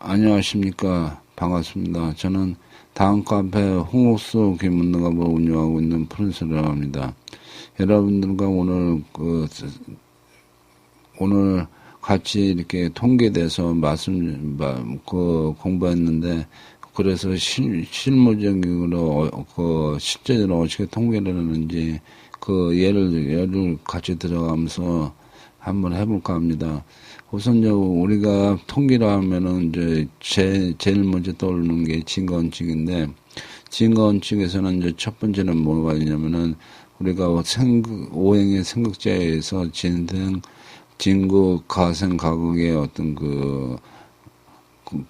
안녕하십니까. 반갑습니다. 저는 다음 카페 홍옥수 김문능갑을 운영하고 있는 프린스라고 합니다. 여러분들과 오늘 같이 이렇게 통계대서 공부했는데, 그래서 실무적으로, 실제로 어떻게 통계를 하는지, 예를 같이 들어가면서 한번 해볼까 합니다. 우선 우리가 통계로 하면은 제일 먼저 떠오르는 게 진거원칙인데, 진거원칙에서는 첫 번째는 뭐가 있냐면은 우리가 오행의 생극자에서 진구 가생 가극의 어떤 그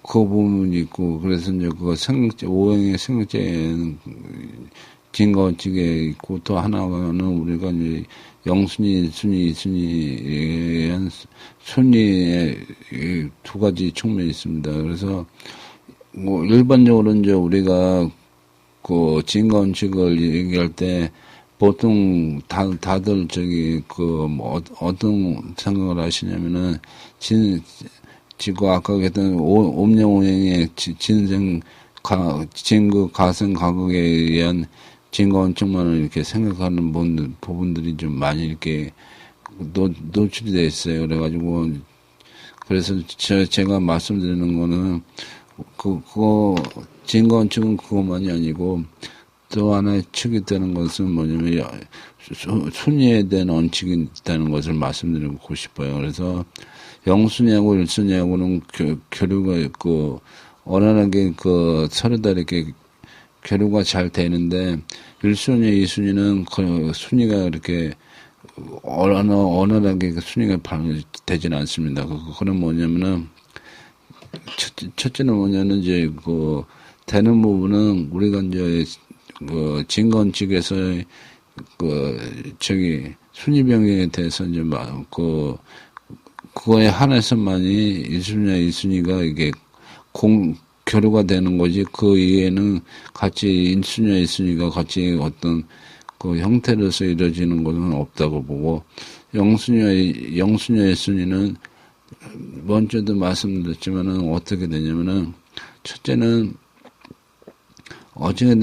부분이 있고, 그래서 오행의 생극자에는 진거원칙에 있고, 또 하나는 우리가 영순위, 이순위에 의한 순위의 두 가지 측면이 있습니다. 그래서, 일반적으로 우리가 진거원칙을 얘기할 때, 보통 다들 어떤 생각을 하시냐면은, 지금 아까 했던 옴령오행의 진구, 가생, 가극에 의한 진거원칙만을 이렇게 생각하는 부분들이 좀 많이 이렇게 노출이 되어 있어요. 그래서 제가 말씀드리는 거는, 진거원칙은 그것만이 아니고, 또 하나의 축이 되는 것은 뭐냐면, 순위에 대한 원칙이 있다는 것을 말씀드리고 싶어요. 그래서, 영순위하고 일순위하고는 교류가 있고, 원활하게 서로 다 이렇게 교류가 잘 되는데, 1순위, 2순위는 순위가 이렇게 원활하게 순위가 되지는 않습니다. 그건 뭐냐면은, 첫째는 뭐냐면, 되는 부분은 우리가 진거원칙에서 순위병에 대해서 그거에 한해서만이 1순위와 2순위가 이게 교류가 되는 거지, 그 이외에는 같이 1순위와 2순위가 같이 어떤 형태로서 이루어지는 것은 없다고 보고, 0순위와 1순위는 먼저도 말씀드렸지만은 어떻게 되냐면은, 첫째는 어떻게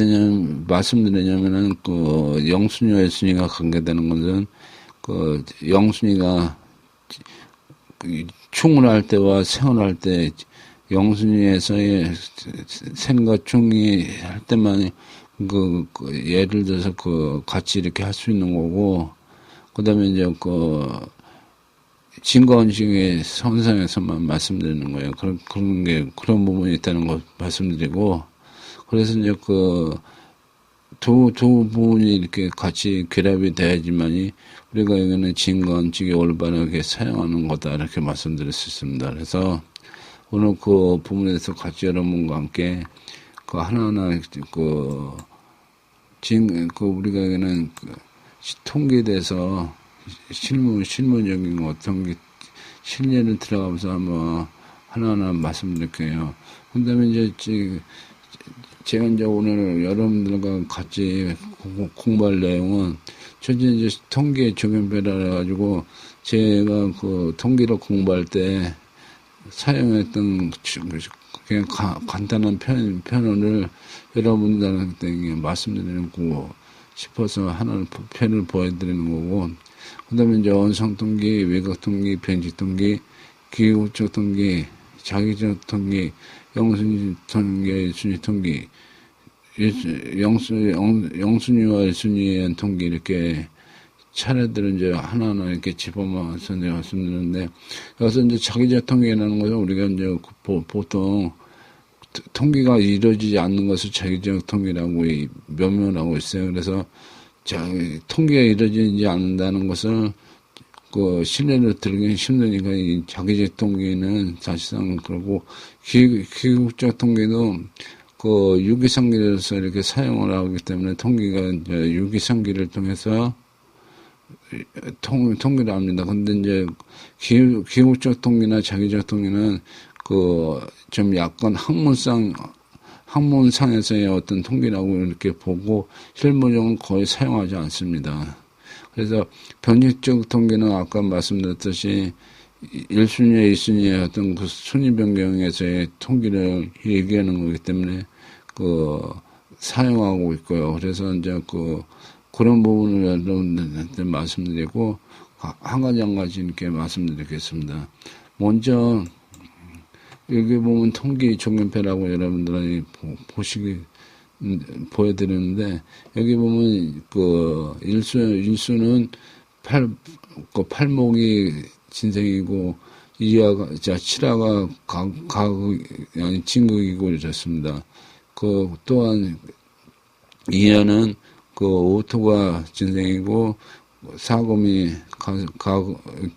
말씀드리냐면은, 0순위와 1순위가 관계되는 것은, 0순위가 충을 할 때와 생을 할 때, 영순위에서의 생과 충이 할 때만, 예를 들어서 같이 이렇게 할 수 있는 거고, 그 다음에 진거원칙의 선상에서만 말씀드리는 거예요. 그런 부분이 있다는 걸 말씀드리고, 그래서 두 부분이 이렇게 같이 결합이 돼야지만이 우리가 여기는 진거원칙이 올바르게 사용하는 거다, 이렇게 말씀드릴 수 있습니다. 그래서 오늘 그 부분에 대해서 같이 여러분과 함께 하나하나 우리가 여기는 통계에 대해서 실무적인 어떤 실례를 들어가면서 한번 하나하나 말씀드릴게요. 그 다음에 제가 오늘 여러분들과 같이 공부할 내용은, 첫째 통계 적용표라 해가지고, 제가 통계를 공부할 때 사용했던 그냥 간단한 표현을 여러분들한테 말씀드리고 싶어서 하나를 표현을 보여드리는 거고, 그 다음에 원상통계, 외곽통계, 변칙통계, 기후적 통계, 자기적 통계, 영순위 통계, 순위 통계, 영순위와 일순위에 대한 통계, 이렇게 차례들은 하나하나 이렇게 짚어서 말씀드리는데, 여기서 자기적 통계라는 것은 우리가 보통 통계가 이루어지지 않는 것을 자기적 통계라고 명명하고 있어요. 그래서 통계가 이루어지지 않는다는 것을 신뢰를 들기 힘드니까 이 자기적 통계는 사실상 그러고, 기국적 통계도 유기상기로서 이렇게 사용을 하기 때문에 통계가 유기상기를 통해서 통계를 합니다. 근데 기후적 통계나 자기적 통계는 좀 약간 학문상에서의 어떤 통계라고 이렇게 보고, 실무적으로는 거의 사용하지 않습니다. 그래서 변칙적 통계는 아까 말씀드렸듯이 1순위와 2순위의 어떤 그 순위 변경에서의 통계를 얘기하는 거기 때문에 사용하고 있고요. 그래서 이제 그런 부분을 여러분들한테 말씀드리고, 한 가지 이렇게 말씀드리겠습니다. 먼저, 여기 보면 통계 종편표라고 여러분들이 보여드리는데, 여기 보면 일수는 팔목이 진생이고, 칠화가 아니, 진극이고 이렇습니다. 또한, 이하는 오토가 진생이고, 사금이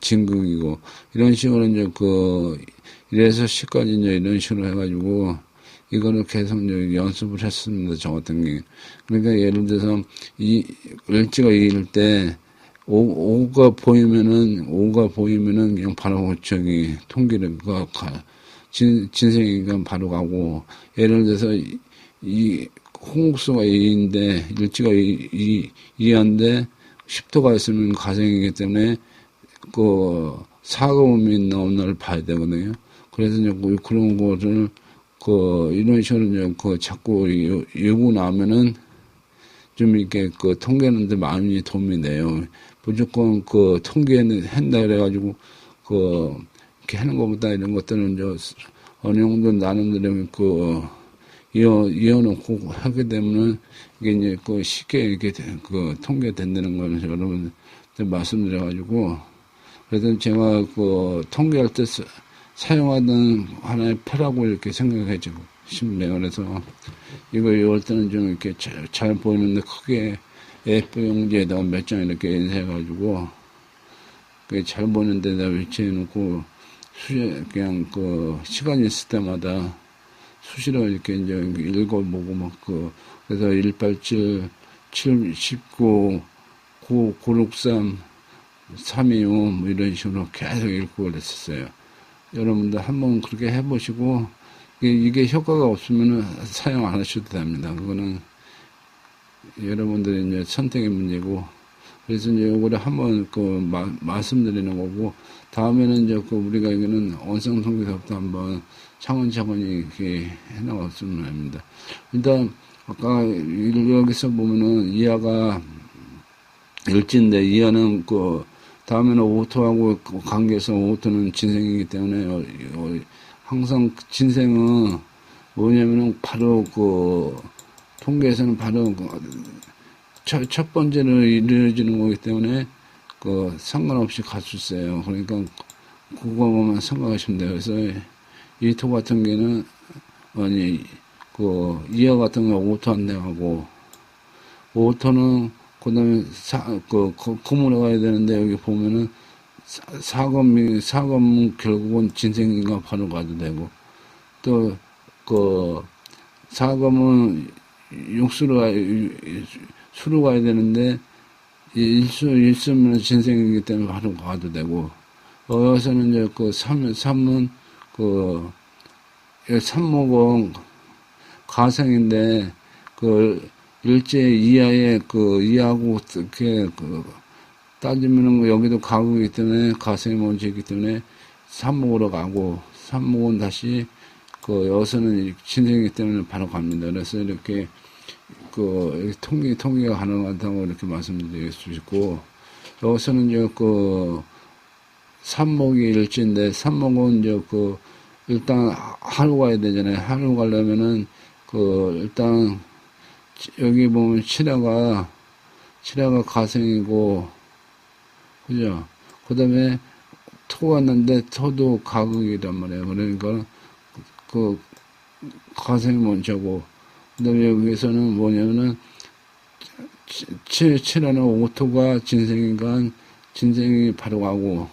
진극이고, 이런 식으로 이제 1에서 10까지 이제 이런 식으로 해가지고, 이거를 계속 이제 연습을 했습니다. 저 같은 게. 그러니까 예를 들어서, 을지가 이길 때, 오가 보이면은 그냥 바로 통계를, 진생이가 바로 가고, 예를 들어서, 홍국수가 2인데, 일지가 2인데, 10도가 있으면 가생이기 때문에, 사고음이 나온 날 봐야 되거든요. 그래서 이제 그런 거를, 이런 식으로 이제 자꾸 예고 나면은, 좀 이렇게 통계하는데 많이 도움이 돼요. 무조건 통계는 한다 그래가지고, 이렇게 하는 것보다 이런 것들은 어느 정도 나름대로 이어놓고 하게 되면은, 이게 이제 쉽게 이렇게 통계된다는 걸 여러분한테 말씀드려가지고, 그래서 제가 통계할 때 사용하던 하나의 표라고 이렇게 생각해지고 싶네요. 그래서 이거 이럴 때는 좀 이렇게 잘 보이는데 크게 A4 용지에다가 몇 장 이렇게 인쇄해가지고 잘 보이는 데다 위치해놓고 그냥 시간이 있을 때마다 수시로 이렇게 이제 읽어보고 그래서 187, 7, 19, 9, 963, 325 뭐 이런 식으로 계속 읽고 그랬었어요. 여러분들 한번 그렇게 해보시고 이게 효과가 없으면 사용 안 하셔도 됩니다. 그거는 여러분들의 이제 선택의 문제고, 그래서 이제 요거를 한번 말씀드리는 거고, 다음에는 이제 우리가 이거는 언성통계서부터 한번 차근차근히 이렇게 해나갔으면 합니다. 일단 아까 여기서 보면은 이하가 일지인데, 이하는 다음에는 오토하고 관계에서 오토는 진생이기 때문에 항상 진생은 뭐냐면은 바로 통계에서는 바로 첫 번째로 이루어지는 거기 때문에 상관없이 갈 수 있어요. 그러니까 그거만 생각하시면 돼요. 그래서 이토 같은 경우는 이하 같은 경우 오토 안 돼가고, 오토는 그다음에 금으로 가야 되는데, 여기 보면은 사검 결국은 진생인가 바로 가도 되고, 또 사검은 수로 가야 되는데, 일수면 진생이기 때문에 바로 가도 되고, 여기서는 이제 삼은 삼목은 가생인데, 일제 이하에 이하고 어떻게 따지면은 여기도 가구이기 때문에 가생이 먼저이기 때문에 삼목으로 가고, 삼목은 다시 여기서는 진생이기 때문에 바로 갑니다. 그래서 이렇게 통계가 가능하다고 이렇게 말씀드릴 수 있고, 여기서는 이제 삼목이 일지인데, 삼목은 이제 일단 하루 가야 되잖아요. 하루 가려면은 일단 여기 보면 칠화가 가생이고, 그죠? 그 다음에 토가 왔는데 토도 가극이란 말이에요. 그러니까 가생이 먼저고, 그 다음에 여기에서는 뭐냐면은 칠화는 오토가 진생이니까 진생이 바로 가고,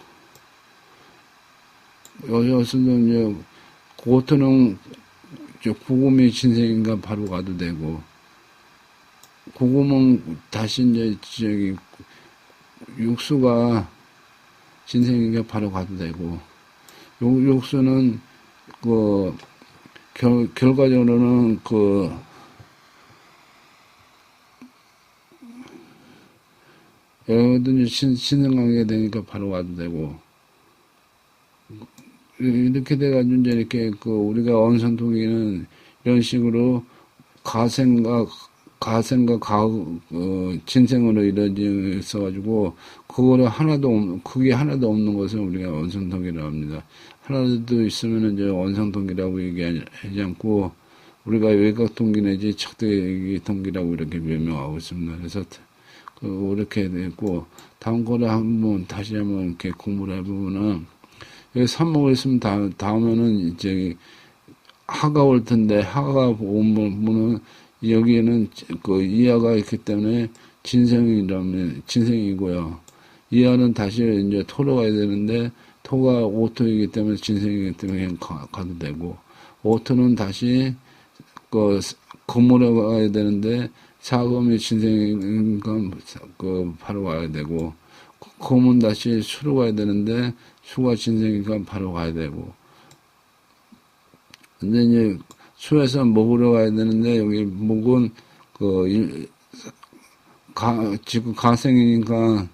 여기서도 이제 오토는 구금이 진생인가 바로 가도 되고, 구금은 다시 이제 육수가 진생인가 바로 가도 되고, 육수는 결과적으로는 여기도 이제 신생관계가 되니까 바로 가도 되고, 이렇게 돼가지고 이제 이렇게 그 우리가 원성통계는 이런 식으로 가생과 진생으로 이루어져 있어가지고 그게 하나도 없는 것을 우리가 원성통계라고 합니다. 하나도 있으면 이제 원성통계라고 얘기하지 않고 우리가 외곽통계 내지 척도통계라고 이렇게 명명하고 있습니다. 그래서 이렇게 되고 다음 거를 다시 한번 이렇게 공부를 해보면은 여기 삽목을 있으면 다음에는 이제 하가 올 텐데 하가 오면은 여기에는 그 이하가 있기 때문에 진생이고요. 이하는 다시 이제 토로 가야 되는데 토가 오토이기 때문에 진생이기 때문에 그냥 가도 되고 오토는 다시 그 금으로 가야 되는데 사금이 진생이니까 그 바로 가야 되고 금은 다시 수로 가야 되는데 수가 진생이니까 바로 가야 되고 근데 이제 수에서 목으로 가야 되는데 여기 목은 지금 가생이니까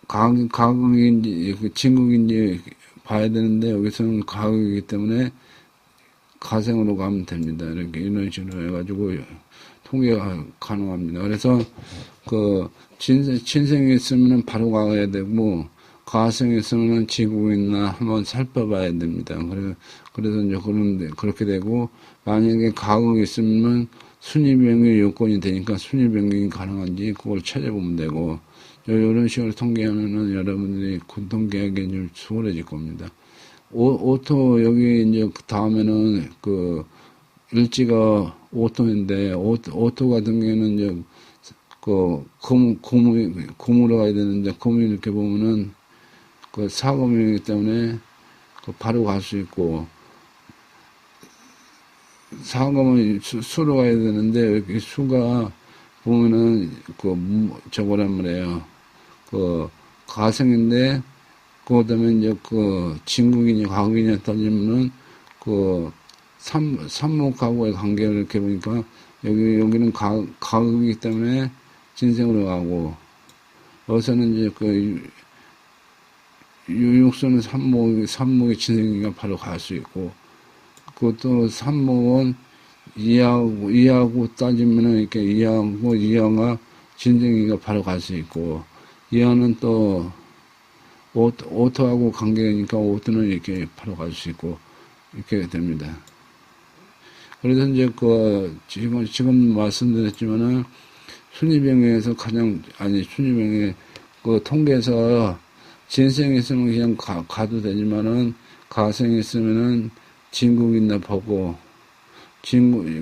가극인지 진국인지 봐야 되는데 여기서는 가극이기 때문에 가생으로 가면 됩니다. 이렇게 이런 식으로 해가지고 통계가 가능합니다. 그래서 진생이 있으면 바로 가야 되고 가생이 있으면 지국이 있나 한번 살펴봐야 됩니다. 그래서 이제 그렇게 되고 만약에 가극이 있으면 순위변경이 요건이 되니까 순위변경이 가능한지 그걸 찾아보면 되고 이런 식으로 통계하면은 여러분들이 통계하기 좀 수월해질 겁니다. 오토 여기 이제 다음에는 일지가 오토인데 오토 같은 경우에는 이제 금으로 가야 되는데 금이 이렇게 보면은 사금이기 때문에 바로 갈 수 있고 사금은 수로 가야 되는데 여기 수가 보면은 저거란 말이에요. 가생인데 그다음에 이제 진국이냐 가극이냐 따지면은 삼목하고의 관계를 이렇게 보니까 여기는 가극이기 때문에 진생으로 가고 여기서는 이제 유육수는 삼목의 진생이가 바로 갈 수 있고 그것도 삼목은 이하고 따지면은 이렇게 이하가 진생이가 바로 갈 수 있고 이하는 또 오토하고 관계니까 오토는 이렇게 바로 갈 수 있고 이렇게 됩니다. 그래서 이제 지금 말씀드렸지만은 순위병에서 순위병에 통계에서 진생이 있으면 그냥 가도 되지만은 가생이 있으면은 진국이나 보고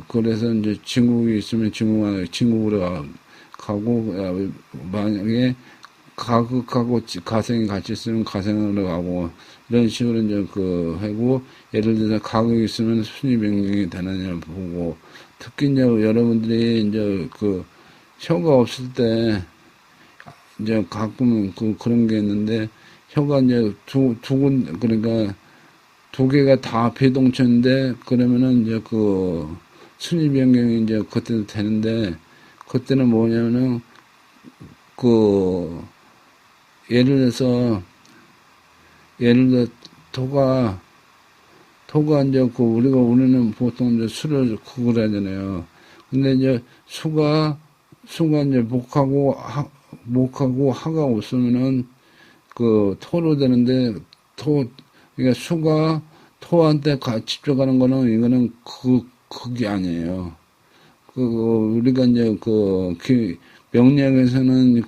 그래서 이제 진국이 있으면 진국으로 가고 만약에 가극하고 가생이 같이 있으면 가생으로 가고 이런 식으로 이제 하고 예를 들어서 가극이 있으면 순위 변경이 되느냐 보고 특히 이제 여러분들이 이제 혀가 없을 때 이제 가끔 그런 게 있는데 혀가 이제 그러니까 두 개가 다 비동체인데 그러면은 이제 순위 변경이 이제 그때도 되는데 그때는 뭐냐면은 예를 들어 토가 이제 우리는 보통 이제 수를 구분하잖아요. 근데 이제 수가 이제 목하고 하가 없으면은 토로 되는데 그러니까 수가 토한테 직접 가는 거는 이거는 그게 아니에요. 우리가 이제 명리학에서는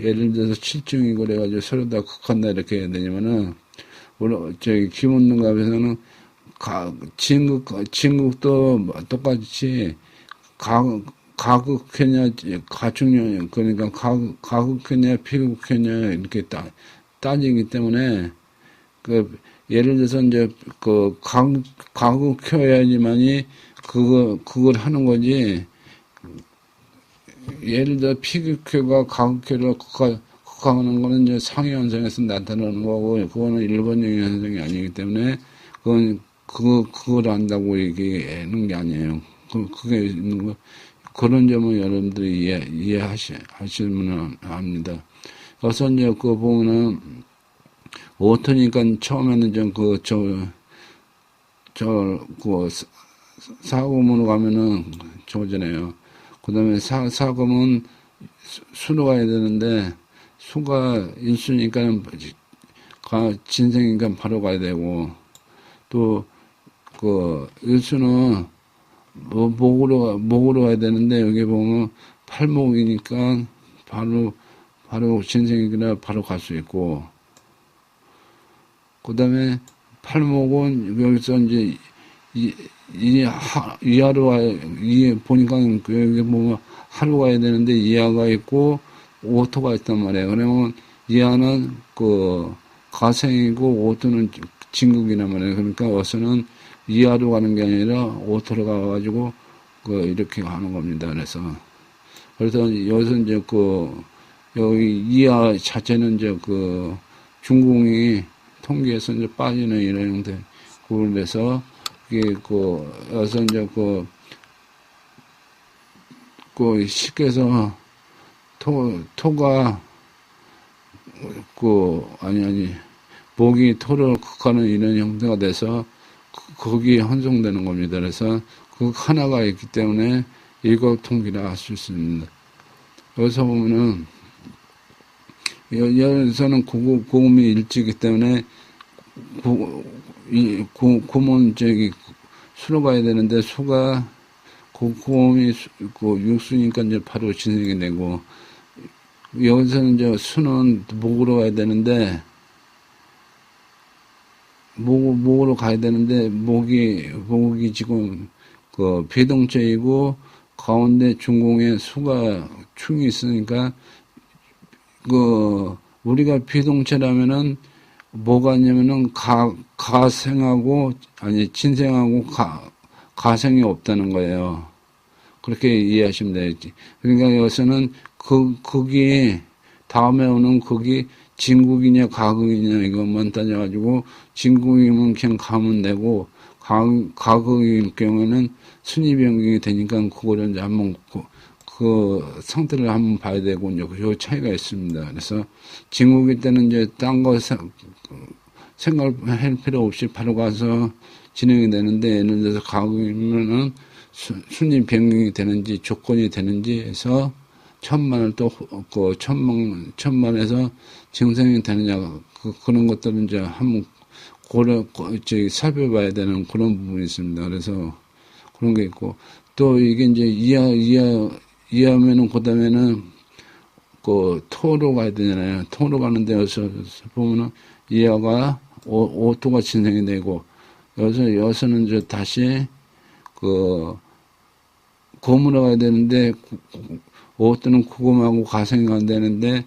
예를 들어서 칠중이고 그래가지고 서로 다 극한다 이렇게 해야 되냐면은 기문능갑에서는 진국도 똑같이 가극회냐 가축냐 그러니까 가극회냐 피극회냐 이렇게 따지기 때문에 예를 들어서 이제 가극혀야지만이 그걸 하는 거지. 예를 들어 피극회가 가극회를 극하는 거는 이제 상위 현상에서 나타나는 거고 그거는 일반적인 현상이 아니기 때문에 그걸 안다고 얘기하는 게 아니에요. 그게 있는 거 그런 점은 여러분들이 이해하시면 합니다. 그래서 이제 보면은 오토니까 처음에는 사금으로 가면은 저거잖아요. 그 다음에 사금은 수로 가야 되는데, 수가 일수니까, 진생이니까 바로 가야 되고, 또, 일수는, 목으로 가야 되는데, 여기 보면, 팔목이니까, 바로 진생이니까 바로 갈 수 있고, 그 다음에, 팔목은 여기서 이제, 이하로 보니까 여기 보면 하루 가야 되는데 이하가 있고 오토가 있단 말이에요. 그러면 이하는 가생이고 오토는 진국이란 말이에요. 그러니까 어서는 이하로 가는 게 아니라 오토로 가가지고 이렇게 가는 겁니다. 그래서 여기서 이제 여기 이하 자체는 이제 중궁이 통기에서 이제 빠지는 이런 형태. 그래서 이게 여기서 이제 쉽게 해서 토가 목이 토를 극하는 이런 형태가 돼서 거기에 혼성되는 겁니다. 그래서 그 하나가 있기 때문에 일곡통기라 할 수 있습니다. 여기서 보면은 여기서는 고음이 일지이기 때문에 고음은 수로 가야 되는데 수가 고음이 육수니까 이제 바로 진행이 되고 여기서는 이제 수는 목으로 가야 되는데 목으로 가야 되는데 목이 지금 비동체이고 가운데 중공에 수가 충이 있으니까 우리가 비동체라면은 뭐가 있냐면은 가생하고 진생하고 가생이 없다는 거예요. 그렇게 이해하시면 되겠지. 그러니까 여기서는 거기 다음에 오는 거기 진국이냐 가극이냐 이것만 따져가지고 진국이면 그냥 가면 되고 가극일 경우에는 순위 변경이 되니까 그거를 이제 한번 그 상태를 한번 봐야 되고 이제 그 차이가 있습니다. 그래서 진국일 때는 이제 딴 거 생각할 필요 없이 바로 가서 진행이 되는데 예를 들어서 가극이면은 순위 변경이 되는지 조건이 되는지 해서 천만을 또 천만에서 증상이 되느냐 그런 것들은 이제 한번 살펴봐야 되는 그런 부분이 있습니다. 그래서 그런 게 있고 또 이게 이제 이하면은 그다음에는 토로 가야 되잖아요. 토로 가는데 여기서 보면은 이하가 오토가 진행이 되고 여기서는 이제 다시 고음으로 가야 되는데 오토는 구금하고 가생이 안 되는데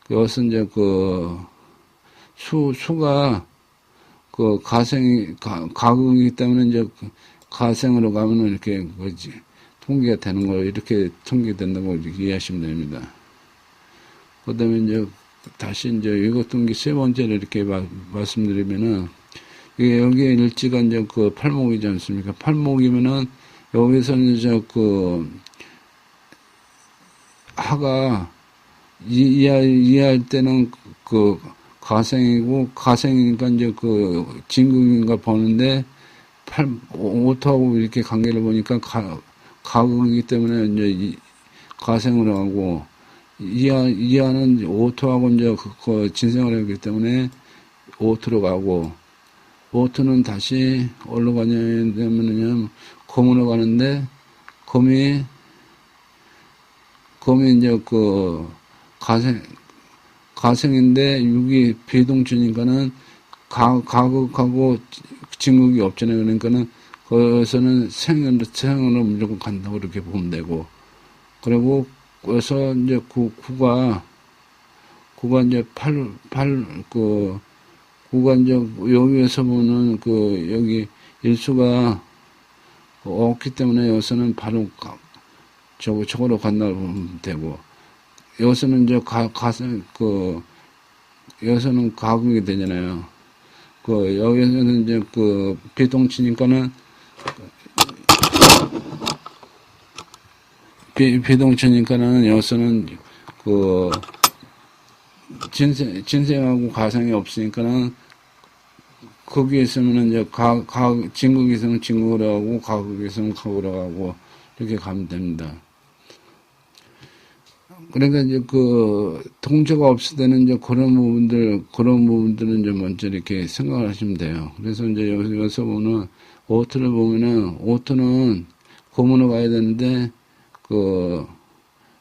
여기서 이제 수가 가극이기 때문에 이제 가생으로 가면은 이렇게 통기가 되는 거 이렇게 통기된다고 이해하시면 됩니다. 그다음에 이제 다시 이제 일곡통기 세 번째를 이렇게 말씀드리면은 여기에 일지가 이제 팔목이지 않습니까? 팔목이면은 여기서는 이제 하가 이해할 때는 가생이고 가생이니까 이제 진극인가 보는데 오토하고 이렇게 관계를 보니까 가극이기 때문에 이제 가생으로 하고 이하는 오토하고 이제 진생을 하기 때문에 오토로 가고 오토는 다시 어디로 가냐면은 검으로 가는데 검이 이제 가생인데 육이 비동체니까는 가극하고 진극이 없잖아요. 그러니까는 거기서는 생으로 무조건 간다고 이렇게 보면 되고 그리고 그래서 이제 구가 이제 구가 이제 여기에서 보는 여기 일수가 없기 때문에 여기서는 바로 저거로 간다고 보면 되고 여기서는 이제 여기서는 가극이 되잖아요. 여기서는 이제 비동치니까는 비동치니까는 여기서는 진생하고 가상이 없으니까는 거기에 있으면은 이제 진국이 있으면 진국으로 가고 가국이 있으면 가국으로 가고 이렇게 가면 됩니다. 그러니까 이제 그 통째가 없을 때는 이제 그런 부분들은 이제 먼저 이렇게 생각을 하시면 돼요. 그래서 이제 여기서 보면 오토를 보면은 오토는 고문으로 가야 되는데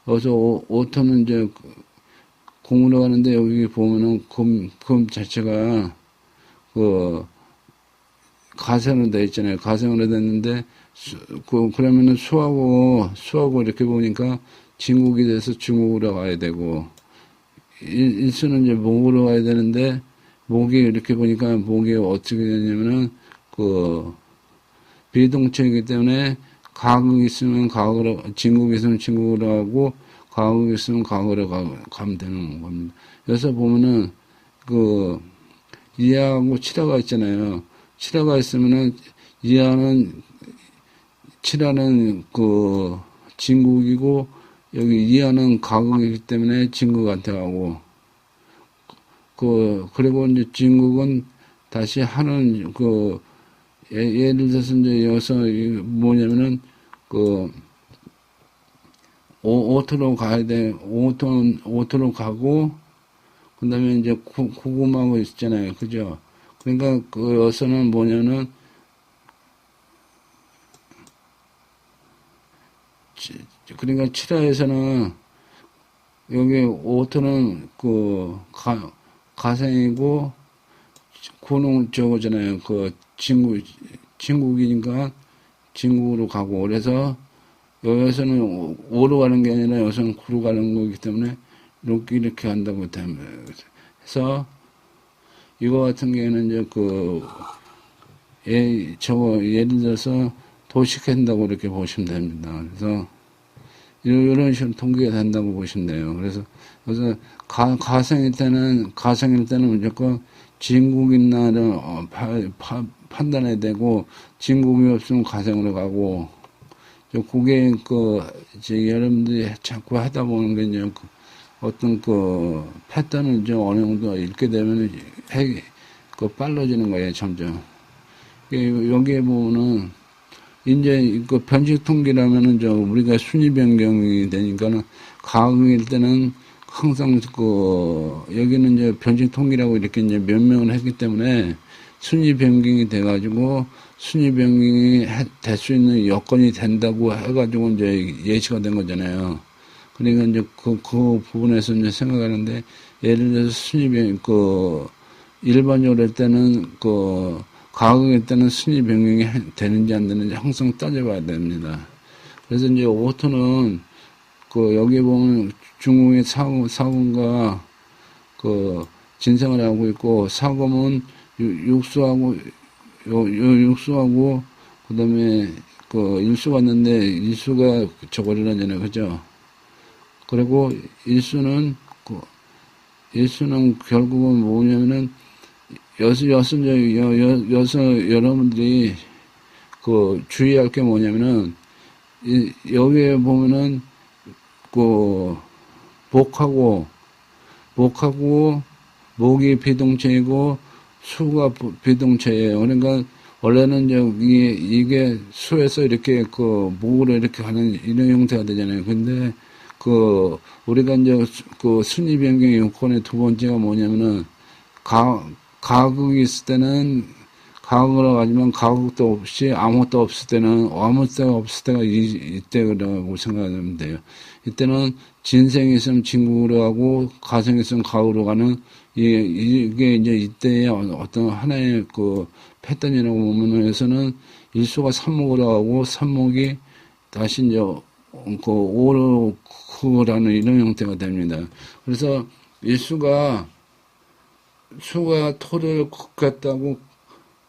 여기서 오토는 이제 공으로 가는데 여기 보면은 금 자체가 가생으로 되어 있잖아요. 가생으로 됐는데 그러면은 수하고 이렇게 보니까 진국이 돼서 중국으로 가야 되고 일수는 이제 목으로 가야 되는데 목이 이렇게 보니까 목이 어떻게 되냐면은 비동체이기 때문에 가극이 있으면 가극으로 진국이 있으면 진국으로 가고 가극이 있으면 가극으로 가면 되는 겁니다. 여기서 보면은 이하하고 칠하가 있잖아요. 칠하가 있으면은 칠하는 진국이고 여기 이하는 가극이기 때문에 진국한테 가고 그리고 이제 진국은 다시 하는 예를 들어서 이제 여기서 뭐냐면은 오토로 가야 돼. 오토로 가고 그 다음에 이제 구금하고 있잖아요. 그죠? 그러니까 여기서는 뭐냐면은 그러니까 칠화에서는 여기 오토는 가생이고 구는 저거잖아요. 진국이니까 진국으로 가고 그래서 여기서는 오로 가는 게 아니라 여기서는 구로 가는 거기 때문에 이렇게 한다고 해서 이거 같은 경우에는 이제 예를 들어서 도식한다고 이렇게 보시면 됩니다. 그래서 이런 식으로 통계가 된다고 보시면 돼요. 그래서 가상일 때는 무조건 진국인 날은 판단해야 되고 진국이 없으면 가상으로 가고 그게 여러분들이 자꾸 하다 보는 게 이제 어떤 패턴을 좀 어느 정도 읽게 되면 빨라지는 거예요, 점점. 여기에 보면은 이제 변칙 통계라면은 우리가 순위 변경이 되니까는 가흥일 때는 항상 여기는 이제 변칙 통계라고 이렇게 이제 명명을 했기 때문에 순위 변경이 돼가지고 순위 변경이 될 수 있는 여건이 된다고 해가지고 이제 예시가 된 거잖아요. 그러니까 이제 그 부분에서 이제 생각하는데 예를 들어서 순위 변경 일반적으로 할 때는 가격일 때는 순위 변경이 되는지 안 되는지 항상 따져봐야 됩니다. 그래서 이제 오토는 여기에 보면 중국의 사금과 진생을 하고 있고 사금은 육수하고 그다음에 일수가 있는데 일수가 저거를 하잖아요, 그죠? 그리고 일수는 결국은 뭐냐면은 여러분들이 주의할 게 뭐냐면은 여기에 보면은 목하고 목이 비동체이고 수가 비동체예요. 그러니까 원래는 이게 수에서 이렇게 목으로 이렇게 가는 이런 형태가 되잖아요. 근데 우리가 이제 순위 변경 요건의 두 번째가 뭐냐면은 가극이 있을 때는 가극으로 가지만 가극도 없이 아무것도 없을 때는 아무것도 없을 때가 이때라고 생각하면 돼요. 이때는 진생이 있으면 진국으로 가고 가생이 있으면 가으로 가는 이게 이제 이때의 어떤 하나의 패턴이라고 보면 여기서는 일수가 삼목으로 가고 삼목이 다시 이제 오로 구라는 이런 형태가 됩니다. 그래서 수가 토를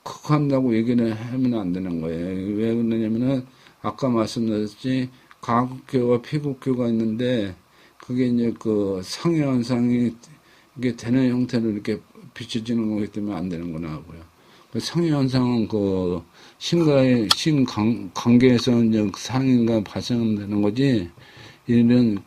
극한다고 얘기를 하면 안 되는 거예요. 왜 그러냐면은 아까 말씀드렸지 가극교와 피극교가 있는데 그게 이제 상해현상이 이게 되는 형태로 이렇게 비춰지는 거기 때문에 안 되는 거나 하고요. 상해현상은 관계에서 이제 상해가 발생되는 거지 이런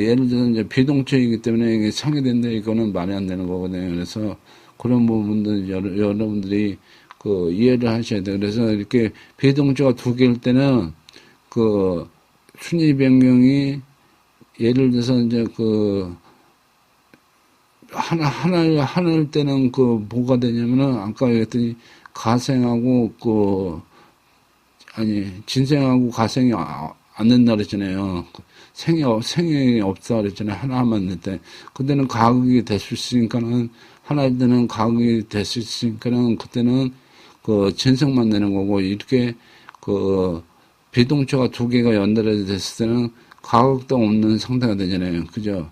예를 들어서 이제 비동체이기 때문에 이게 상해된다, 이거는 말이 안 되는 거거든요. 그래서 그런 부분들 여러분들이 이해를 하셔야 돼요. 그래서 이렇게 비동체가 두 개일 때는 순위 변경이 예를 들어서 이제 하나일 때는 뭐가 되냐면은 아까 얘기했더니 가생하고 진생하고 가생이 안 된다 그랬잖아요. 생이 없다 그랬잖아요. 하나만 낼 때. 그때는 가극이 될 수 있으니까는, 하나일 때는 가극이 될 수 있으니까는, 그때는 진생만 내는 거고, 이렇게 비동체가 두 개가 연달아 됐을 때는 가극도 없는 상태가 되잖아요. 그죠?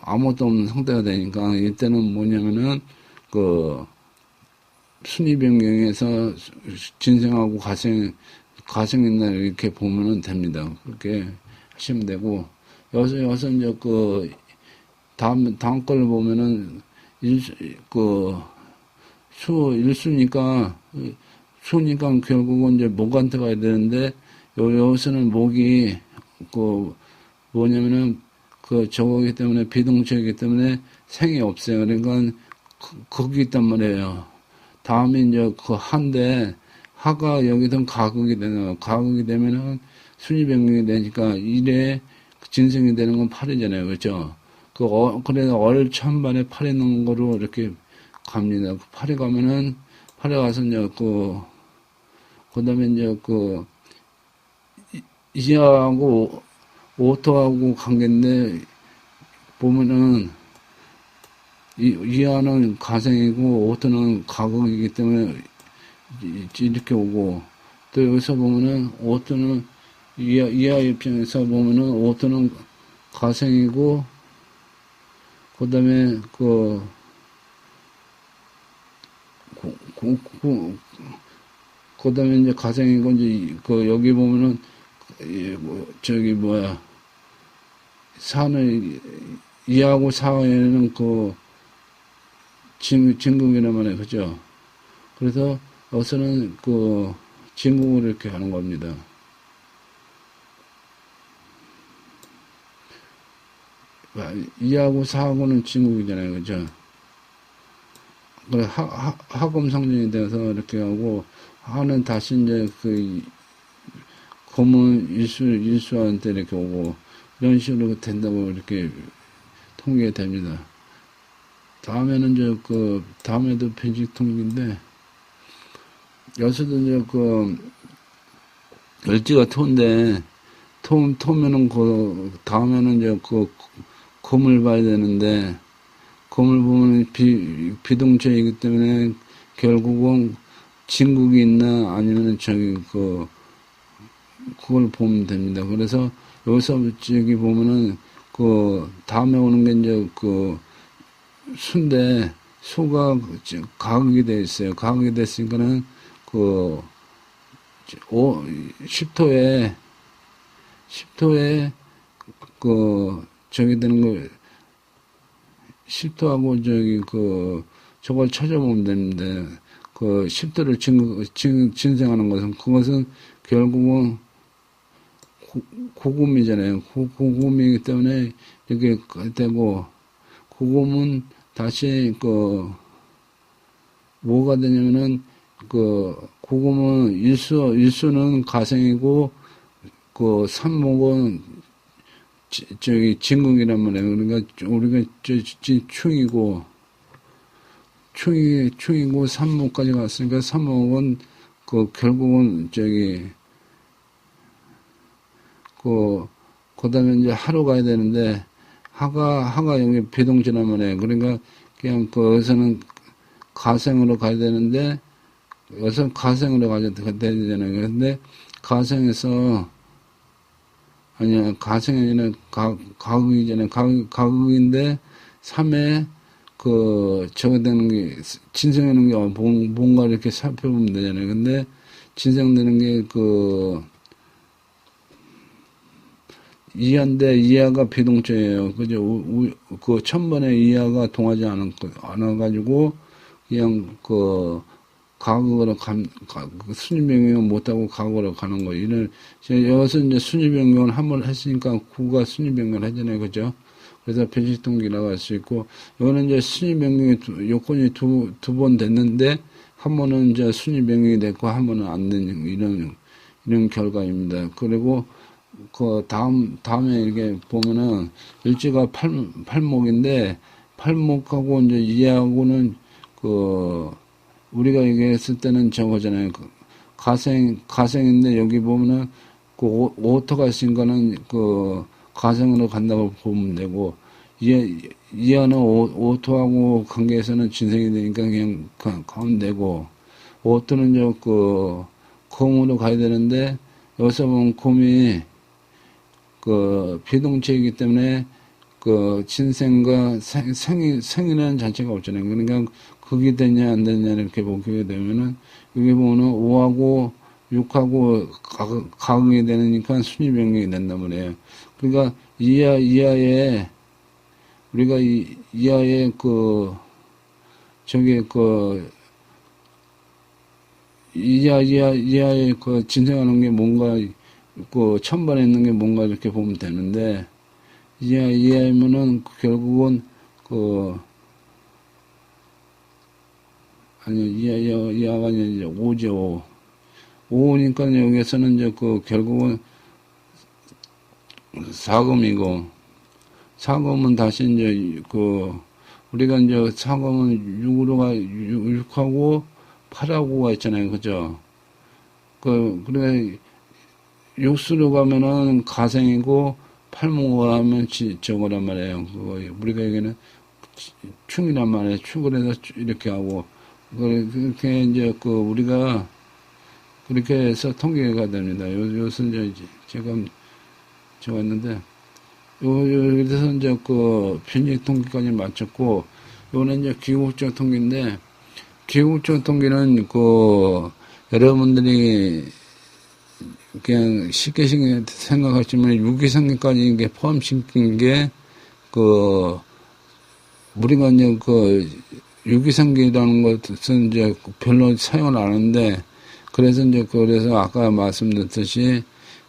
아무것도 없는 상태가 되니까, 이때는 뭐냐면은, 순위 변경에서 진생하고 가생이나 이렇게 보면은 됩니다. 그렇게 하시면 되고, 여기서 이제 다음 걸 보면은, 일수니까 결국은 이제 목한테 가야 되는데, 여기서는 목이, 뭐냐면은, 저거기 때문에, 비동체이기 때문에 생이 없어요. 그러니까, 거기 있단 말이에요. 다음에 이제 한데, 하가 여기서 가극이 되는, 가극이 되면은 순위 변경이 되니까 1에 진생이 되는 건 8이잖아요. 그죠? 그래서 얼천반에 8에 넣은 거로 이렇게 갑니다. 8에 가면은, 8에 가서 이제 그 다음에 이제 이하하고 오토하고 관계인데, 보면은, 이하는 가생이고, 오토는 가극이기 때문에, 이렇게 오고, 또 여기서 보면은, 오토는, 이하 입장에서 보면은, 오토는 가생이고, 그 다음에, 그 다음에 이제 가생이고, 이제, 여기 보면은, 산을, 이하고 사에는 진국이란 말이에요. 그죠? 그래서, 여기서는 진국을 이렇게 하는 겁니다. 이하고 사하고는 진국이잖아요. 그죠? 하검 상징이 돼서 이렇게 하고, 하는 다시 이제 검은 일수한테 이렇게 오고, 이런 식으로 된다고 이렇게 통계됩니다. 다음에는 이제 다음에도 편식 통계인데, 여기서도 이제 열지가 토인데, 토면은 다음에는 이제 검을 봐야 되는데, 검을 보면 비동체이기 때문에 결국은 진국이 있나 아니면 그걸 보면 됩니다. 그래서 여기서 저기 보면은 다음에 오는 게 이제 수인데, 수가 가극이 되어 있어요. 가극이 됐으니까는 10토에 저기 되는 거 10토하고 저걸 찾아보면 되는데, 10토를 진생하는 그것은 결국은 고금이잖아요. 고금이기 때문에 이렇게 되고, 고금은 다시 뭐가 되냐면은 고금은 일수는 가생이고 삼목은 진국이란 말이에요. 그러니까 우리가 충이고 삼목까지 갔으니까 삼목은 결국은 그다음에 이제 하로 가야 되는데, 하가 여기 비동체란 말이에요. 그러니까 그냥 여기서는 가생으로 가야 되는데, 여기서 가생으로 가야 되잖아요. 근데 가생에서, 아니야, 가생이 아니라 가극이잖아요. 가극인데 3에 저거 되는 게, 진생하는 게 뭔가 이렇게 살펴보면 되잖아요. 근데 진생되는 게 이하인데, 이하가 비동체예요. 그죠? 천번에 이하가 동하지 않아가지고, 그냥 가극으로 순위변경 못하고 가극으로 가는 거. 여기서 이제 순위변경을 한 번 했으니까 구가 순위변경을 하잖아요. 그죠? 그래서 변식동기라고 할 수 있고, 이거는 이제 순위변경이 요건이 두 번 됐는데, 한 번은 이제 순위변경이 됐고, 한 번은 안 된, 이런 결과입니다. 그리고, 다음에 이렇게 보면은, 일지가 팔목인데, 팔목하고 이제 이해하고는, 우리가 얘기했을 때는 저거잖아요. 가생인데, 여기 보면은, 오토가 있으니까는 가생으로 간다고 보면 되고, 이하는 오토하고 관계에서는 진생이 되니까 그냥 가면 되고, 오토는 곰으로 가야 되는데, 여기서 보면 곰이, 비동체이기 때문에, 진생과 생이라는 자체가 없잖아요. 그러니까, 극이 되냐, 안 되냐, 이렇게 보게 되면은, 여기 보면은 5하고 6하고 가응이 되니까 순위변경이 된단 말이에요. 그러니까, 이하에, 우리가 이하에 이하에 진생하는 게 뭔가, 천반에 있는 게 뭔가 이렇게 보면 되는데, 이하면은 결국은, 이하가 아니라 5죠. 5니까 여기에서는 이제 결국은 사금이고, 사금은 다시 이제 우리가 이제 사금은 6하고 8하고가 있잖아요. 그죠? 그래, 육수로 가면은 가생이고, 팔목을 하면 저거란 말이에요. 우리가 여기는 충이란 말이에요. 축을 해서 이렇게 하고, 그렇게 이제 우리가 그렇게 해서 통계가 됩니다. 요것은 이제 제가 적었는데, 여기서 이제 편익 통계까지 마쳤고, 요거는 이제 기국적 통계인데, 기국적 통계는 여러분들이 그냥 쉽게 생각하시면 유기상계까지 이게 포함시킨 게, 우리가 이제 유기상계라는 것은 이제 별로 사용을 안 하는데, 그래서 아까 말씀드렸듯이,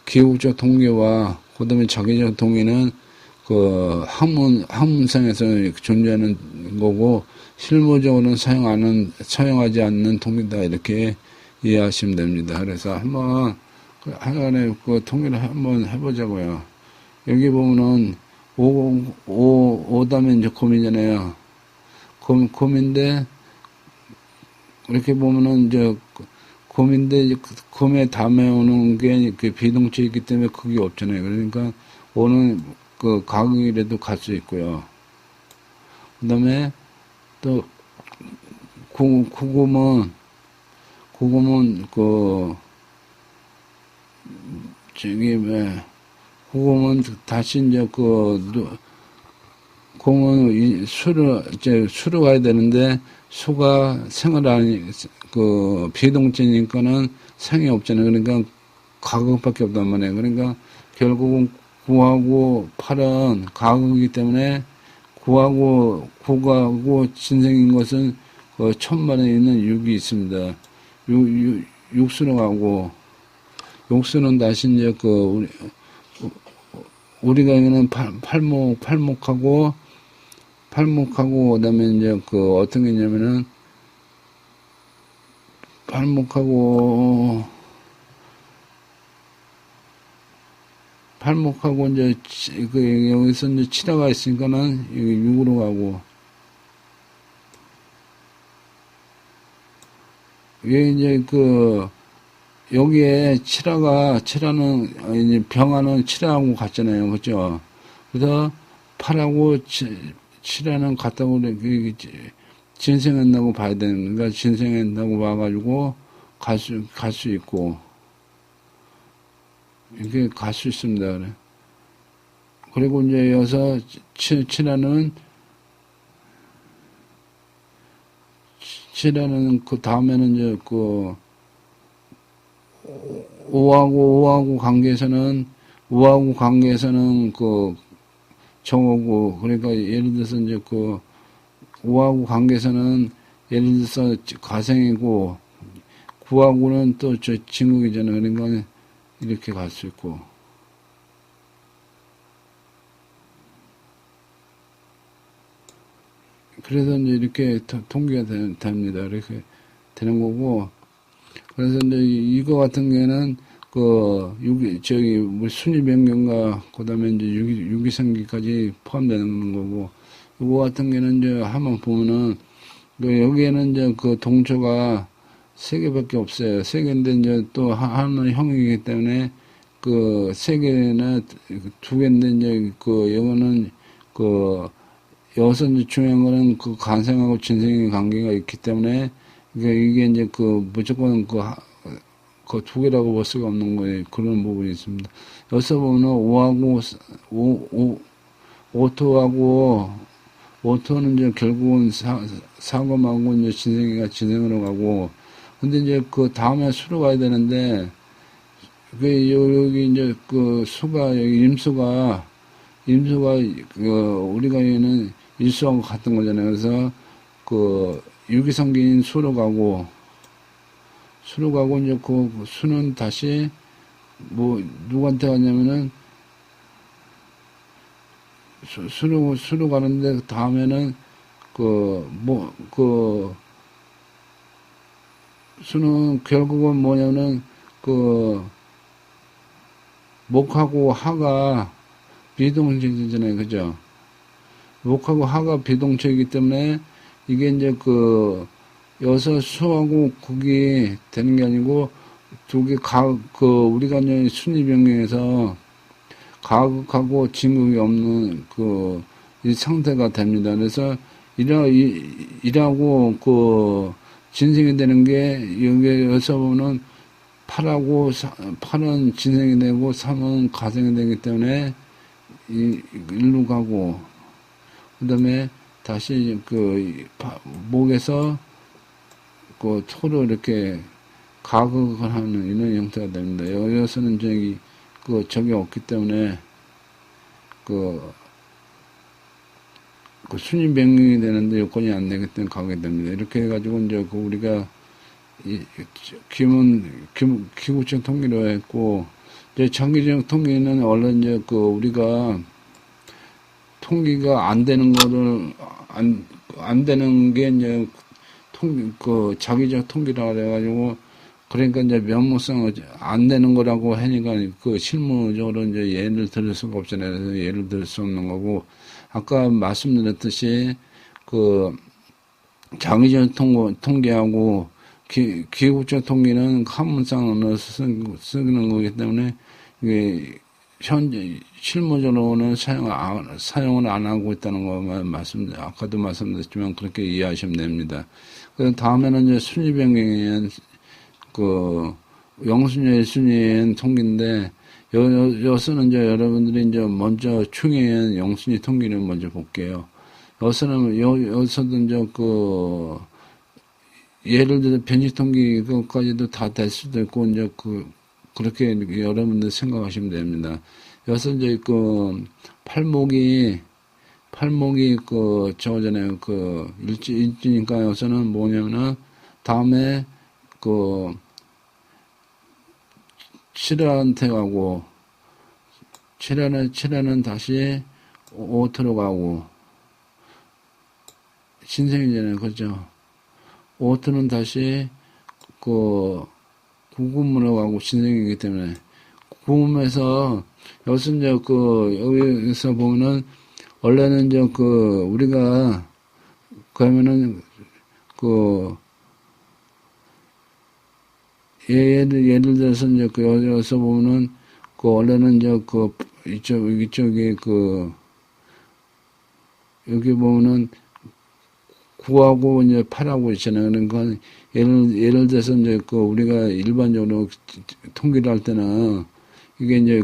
기국적 통계와, 그 다음에 자기적 통계는, 학문상에서 존재하는 거고, 실무적으로는 사용하지 않는 통계다, 이렇게 이해하시면 됩니다. 그래서 하여간에 통계를 한번 해보자고요. 여기 보면은, 5다면 이제 곰이잖아요. 곰인데, 이렇게 보면은 이제, 곰인데, 곰에 다음에 오는 게 비동체이기 때문에 그게 없잖아요. 그러니까, 오는 가극이라도 갈 수 있고요. 그 다음에, 또, 구곰은, 구곰은 다시 이제 곰은 수로 가야 되는데, 수가 비동체니까는 생이 없잖아요. 그러니까 가극밖에 없단 말이에요. 그러니까 결국은 9하고 8은 가극이기 때문에 9하고 진생인 것은 천반에 있는 6이 있습니다. 육수로 가고, 육수는 다시 이제 우리가 여기는 팔목하고, 그 다음에 이제 어떤 게 있냐면은, 팔목하고 이제, 여기서 이제 칠화가 있으니까는, 여기 6으로 가고, 이게 이제 여기에 칠화는, 이제 병화는 칠화하고 같잖아요. 그죠? 그래서, 8하고 칠화는 같다고, 진생한다고 봐야 되는, 그러니까 진생한다고 봐가지고, 갈 수 있고, 이렇게 갈 수 있습니다. 그래. 그리고 이제 여기서 칠화는 그 다음에는 이제 5하고 관계에서는 정오고, 그러니까 예를 들어서 이제 5하고 관계에서는 예를 들어서 가생이고, 구하고는 또 저 진국이잖아요. 그러니까 이렇게 갈 수 있고. 그래서 이제 이렇게 통계가 됩니다. 이렇게 되는 거고. 그래서 이제 이거 같은 경우에는 뭐 순위 변경과 그 다음에 이제 유기생기까지 포함되는 거고. 이거 같은 경우는 이제 한번 보면은 여기에는 이제 그 동초가 3개밖에 없어요. 3개인데 이제 또 하나는 형이기 때문에 그 3개나 2개인데 이제 이거는 여기서 이제 중요한 거는 그 간생하고 진생의 관계가 있기 때문에 이게 이제 무조건 그 2개라고 볼 수가 없는 거예요. 그런 부분이 있습니다. 여기서 보면 오토는 이제 결국은 사검하고 이제 진생이가 진생으로 가고, 근데 이제 그 다음에 수로 가야 되는데, 여기 이제 여기 임수가 우리가 얘는 일수하고 같은 거잖아요. 그래서 유기성기인 수로 가고 이제 수는 다시 뭐 누구한테 가냐면은 수로 가는데 다음에는 수는 결국은 뭐냐면은 목하고 하가 비동체이잖아요. 그죠? 목하고 하가 비동체이기 때문에 이게 이제 여기서 수하고 국이 되는 게 아니고 우리가 이제 순위 변경해서 가극하고 진극이 없는 이 상태가 됩니다. 그래서 일하고 진생이 되는 게 여기서 보면 8은 진생이 되고 3은 가생이 되기 때문에 일로 가고, 그 다음에 다시 목에서 토로 이렇게 가극을 하는 이런 형태가 됩니다. 여기서는 적이 없기 때문에 순위 변경이 되는데 요건이 안 되기 때문에 가게 됩니다. 이렇게 해가지고 이제 우리가 기구적 통계로 했고, 이제 장기적 통계는 원래 이제 우리가 통계가 안 되는 거를 안 되는 게 이제 자기적 통계라 그래가지고, 그러니까 이제 면목상 안 되는 거라고 하니까 실무적으로 이제 예를 들 수가 없잖아요. 그래서 예를 들 수 없는 거고, 아까 말씀드렸듯이 장기적 통계하고 기구적 통계는 한문상으로 쓰는 거기 때문에 이게 현재 실무적으로는 사용을 안 하고 있다는 것만 아까도 말씀드렸지만 그렇게 이해하시면 됩니다. 그 다음에는 이제 순위 변경에 영순위, 순위엔 통계인데, 여기서는 이제 여러분들이 이제 먼저 충의엔 영순위 통계를 먼저 볼게요. 여기서도 이제 예를 들어 변칙 통계 그것까지도 다 될 수도 있고, 이제 그렇게 여러분들 생각하시면 됩니다. 여기서 이제 팔목이 저거잖아요. 일지니까 여기서는 뭐냐면은, 다음에 칠한테 가고, 칠한은 다시 오토로 가고, 신생이잖아요. 그죠? 오토는 다시 구금으로 가고 신생이기 때문에, 구금에서, 여기서 이제 여기서 보면은, 원래는 이제 우리가, 그러면은, 예를 들어서 이제 여기서 보면은 원래는 이제 이쪽에 여기 보면은 9하고 이제 8하고 있잖아요. 그러니까 예를 들어서 이제 우리가 일반적으로 통계를 할 때는 이게 이제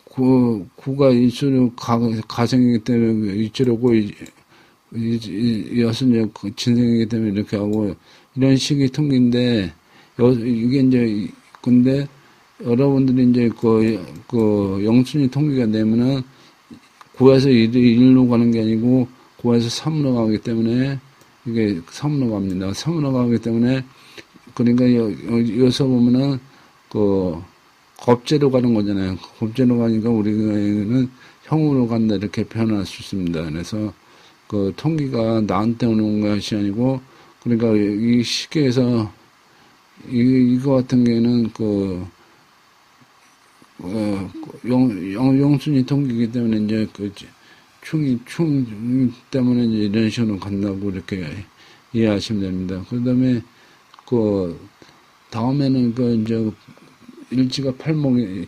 9가 일수로 가생이기 때문에 일주로고 여섯 이제 진생이기 때문에 이렇게 하고 이런 식의 통계인데, 이게 이제, 근데, 여러분들이 이제 영순위 통계가 되면은, 9에서 1로 가는 게 아니고, 9에서 3로 가기 때문에, 이게 섬으로 갑니다. 섬으로 가기 때문에, 그러니까 여기서 보면은, 겁재로 가는 거잖아요. 겁재로 가니까 우리는 형으로 간다, 이렇게 표현할 수 있습니다. 그래서, 통기가 나한테 오는 것이 아니고, 그러니까 이 시계에서, 이거 같은 경우에는, 영순이 통기이기 때문에 이제 충 때문에 이제 이런 식으로 간다고 이렇게 이해하시면 됩니다. 그 다음에, 다음에는 이제 일지가 팔목인데,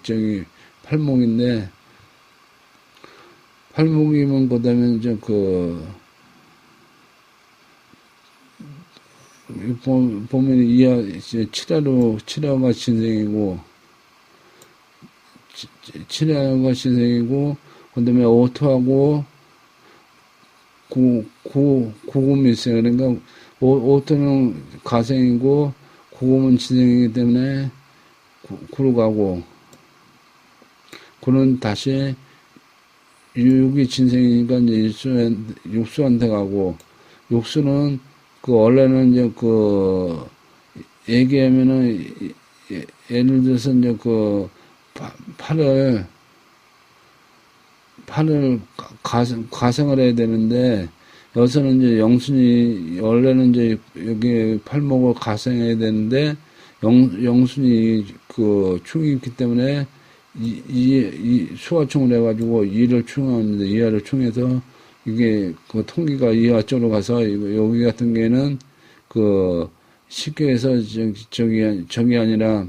팔목이면 그 다음에 이제 보면 이하, 이제 칠하가 신생이고, 칠하가 신생이고, 그 다음에 오토하고, 구금이 있어요. 그러니까, 오토는 가생이고, 구금은 진생이기 때문에, 구로 가고, 구는 다시, 육이 진생이니까 이제 육수한테 가고, 육수는, 원래는 이제 얘기하면은, 예를 들어서 이제 팔을 가생을 해야 되는데, 여기서는 이제 영순이, 원래는 이제 여기 팔목을 가생해야 되는데, 영순이 충이 있기 때문에, 수화충을 해가지고 이를 충합니다. 이하를 충해서, 이게 통기가 이하 쪽으로 가서, 여기 같은 경우에는 쉽게 해서 저기 아니라,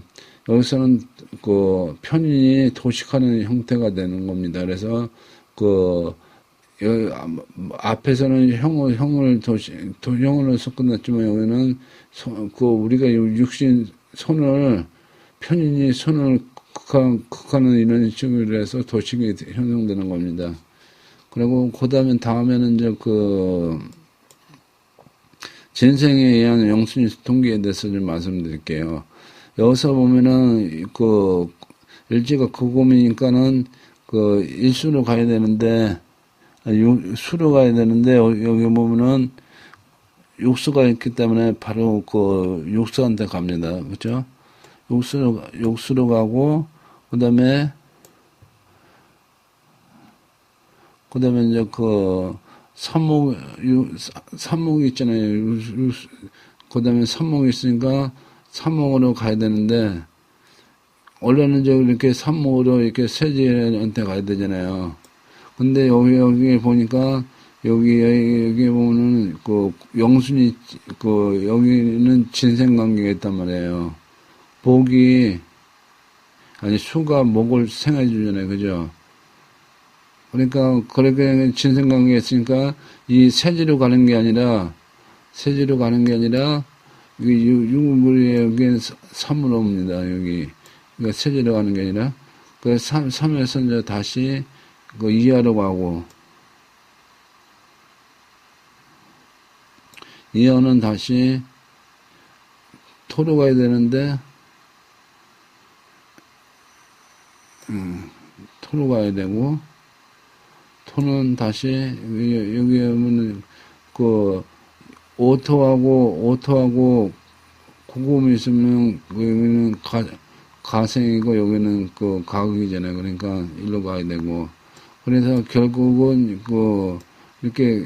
여기서는 편인이 도식하는 형태가 되는 겁니다. 그래서 앞에서는 형을 형으로 끝났지만 여기는 우리가 육신 편인이 손을 극하는 이런 식으로 해서 도식이 형성되는 겁니다. 그리고 다음에는 이제 진생에 의한 영순위 통기에 대해서 좀 말씀드릴게요. 여기서 보면은, 일지가 구금이니까는, 일수로 가야 되는데, 수로 가야 되는데, 여기 보면은, 육수가 있기 때문에 바로 육수한테 갑니다. 그죠? 육수로 가고, 그 다음에 이제 삼목이 있잖아요. 그 다음에 삼목이 있으니까, 삼목으로 가야 되는데, 원래는 이렇게 삼목으로 이렇게 세지한테 가야 되잖아요. 근데 여기 보니까, 여기 보면은, 영순이, 여기는 진생관계가 있단 말이에요. 수가 목을 생해 주잖아요. 그죠? 그러니까, 그렇게 진생관계가 있으니까, 이 세지로 가는 게 아니라, 유물이 여기는 3으로 옵니다, 여기. 그러니까 세제로 가는 게 아니라, 3에서 이제 다시, 이하로 가고, 이하는 다시, 토로 가야 되는데, 토로 가야 되고, 토는 다시, 여기 오면, 오토하고 구금이 있으면 여기는 가생이고 여기는 가극이잖아요. 그러니까 일로 가야 되고. 그래서 결국은 이렇게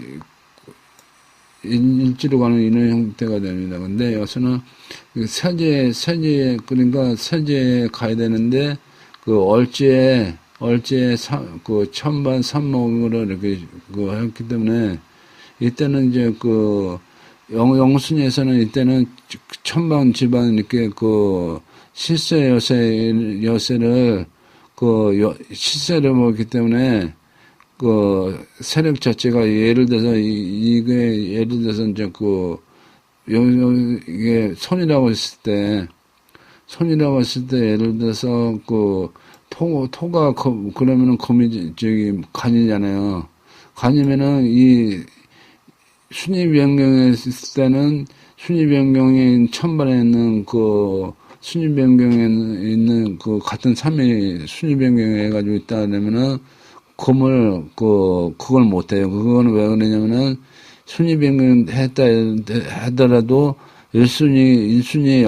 일지로 가는 이런 형태가 됩니다. 근데 여기서는 세제에 그러니까 세제에 가야 되는데 얼지에 천반 삼목으로 이렇게 했기 때문에 이때는 이제 영순에서는 이때는 천방 집안 이렇게 실세 여세를 실세를 먹기 때문에 세력 자체가 예를 들어서 이게 예를 들어서 이제 이게 손이라고 했을 때 예를 들어서 토가 그러면은 간이잖아요. 간이면은 이 순위 변경에 있을 때는 순위 변경인 천반에 있는 순위 변경에 있는 같은 3이 순위 변경해 가지고 있다 그러면은 그걸 못 해요. 그거는 왜 그러냐면은 순위 변경했다 하더라도 1순위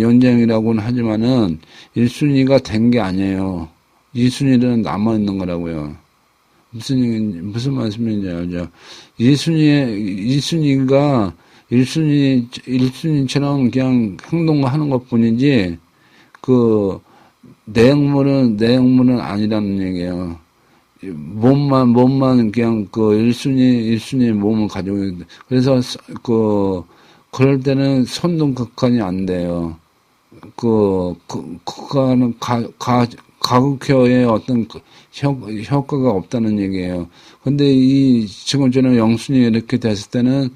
연장이라고는 하지만은 1순위가 된 게 아니에요. 2순위는 남아있는 거라고요. 무슨 말씀인지 알죠? 2순위가 1순위처럼 그냥 행동하는 것 뿐이지, 그, 내용물은 아니라는 얘기예요. 몸만 그냥 그 1순위 몸을 가지고 있는데, 그래서 그럴 때는 선동극한이 안 돼요. 그거는 가극효의 어떤 효과가 없다는 얘기예요. 근데 지금처럼 영순위 이렇게 됐을 때는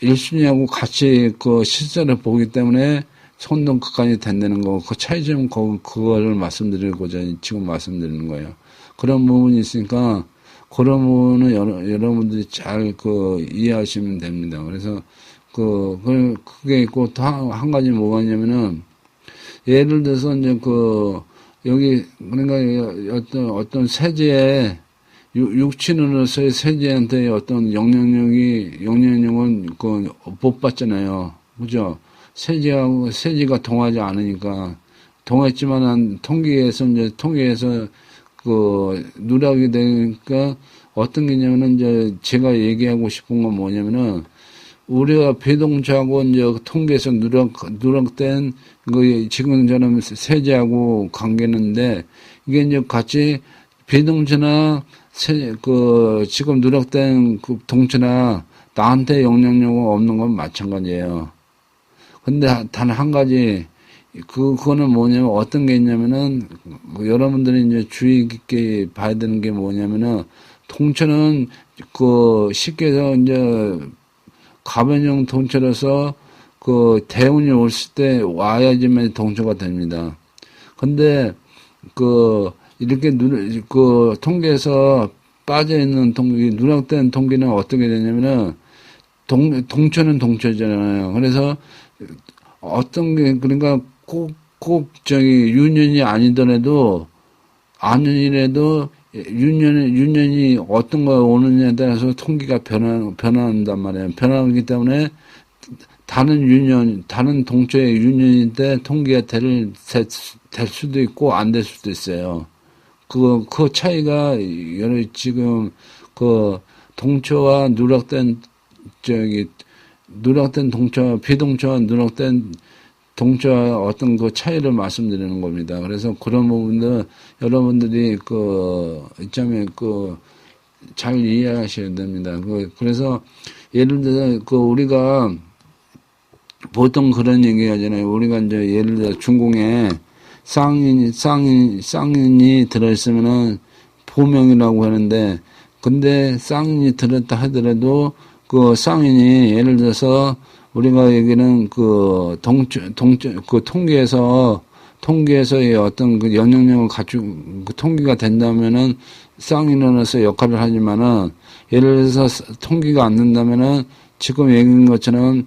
1순위하고 같이 실제를 보기 때문에 선동극한이 된다는 거, 그 차이점, 그거를 말씀드리고자 지금 말씀드리는 거예요. 그런 부분이 있으니까, 그런 부분은 여러분들이 잘 이해하시면 됩니다. 그래서 그게 있고, 또 한 가지 뭐가 있냐면은, 예를 들어서 이제 여기, 그러니까 어떤 세제에, 육친으로서의 세제한테 어떤 영향력은 못 받잖아요. 그죠? 세제가 동하지 않으니까, 동했지만 통계에서 누락이 되니까 어떤 게 있냐면은 이제 제가 얘기하고 싶은 건 뭐냐면은 우리가 배동차하고 이제 통계에서 누락된 지금처럼 세제하고 관계는데 이게 이제 같이 배동차나 지금 누락된 동차나 나한테 영향력이 없는 건 마찬가지예요. 근데 단 한 가지, 그거는 뭐냐면 어떤 게 있냐면은, 여러분들이 이제 주의 깊게 봐야 되는 게 뭐냐면은, 동체는 쉽게 해서 이제 가변형 동체로서 대운이 올 때 와야지만 동체가 됩니다. 근데 이렇게 통계에서 빠져있는 누락된 통계는 어떻게 되냐면은, 동체는 동체잖아요. 그래서 어떤 게, 그러니까 꼭 유년이 아니더라도, 유년이 어떤 거 오느냐에 따라서 통계가 변한단 말이에요. 변하기 때문에 다른 동체의 유년일 때 통계가 될 수도 있고 안 될 수도 있어요. 그 차이가 지금 동체와 누락된 동체와 비동체와 누락된 동체와 어떤 차이를 말씀드리는 겁니다. 그래서 그런 부분들 여러분들이 이참에 잘 이해하셔야 됩니다. 그래서 예를 들어서 우리가 보통 그런 얘기 하잖아요. 우리가 이제 예를 들어 중공에 쌍인이 들어있으면은 보명이라고 하는데, 근데 쌍인이 들었다 하더라도 쌍인이 예를 들어서 우리가 얘기는 통계에서의 어떤 영향력을 갖춘 통계가 된다면은 쌍인으로서 역할을 하지만은 예를 들어서 통계가 안 된다면은 지금 얘기한 것처럼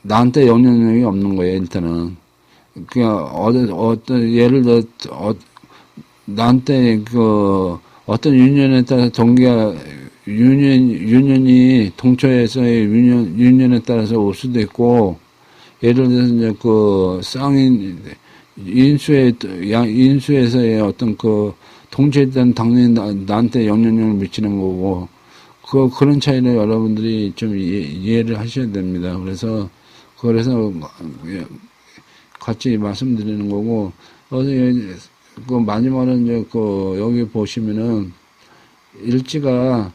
나한테 영향력이 없는 거예요, 일단은. 그냥 어떤 예를 들어 나한테 어떤 유년에 따라서 동기가 유년이 동처에서의 유년에 따라서 올 수도 있고, 예를 들어서 이제 쌍인 인수에서의 어떤 동체에 따른 당연히 나한테 영향력을 미치는 거고, 그런 차이를 여러분들이 좀 이해를 하셔야 됩니다. 그래서 같이 말씀드리는 거고, 마지막으로 이제 여기 보시면은 일지가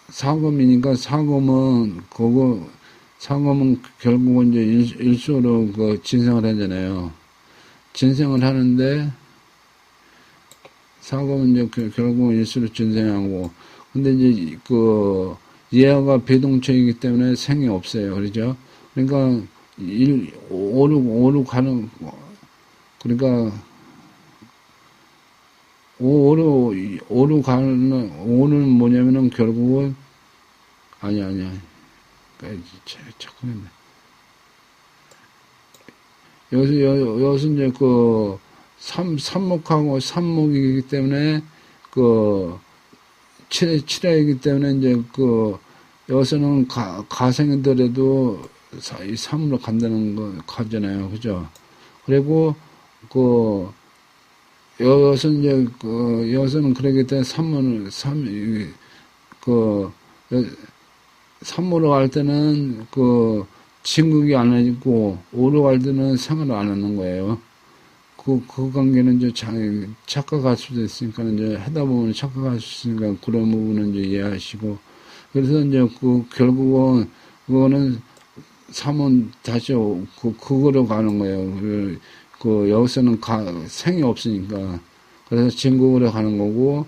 사금이니까 사금은 결국은 이제 일수로 진생을 하잖아요. 진생을 하는데 사금은 이제 결국은 일수로 진생하고, 근데 이제 예화가 비동체이기 때문에 생이 없어요. 그렇죠? 그러니까 5로 가는, 그러니까 5로 가는, 5는 뭐냐면은 결국은, 아니야. 자꾸 했네. 여기서 이제 삼목하고 삼목이기 때문에 칠화이기 때문에 이제 여기서는 가생이더라도 이 삼으로 간다는 거 가잖아요. 그죠? 그리고 여기서는 그러기 때문에 삼으로 갈 때는 진국이 안 해지고 오로 갈 때는 생을 안 하는 거예요. 그 관계는 이제 착각할 수도 있으니까 이제 하다 보면 착각할 수 있으니까 그런 부분은 이제 이해하시고 그래서 이제 결국은 그거는 삼은 다시 그거로 가는 거예요. 여기서는 생이 없으니까 그래서 진국으로 가는 거고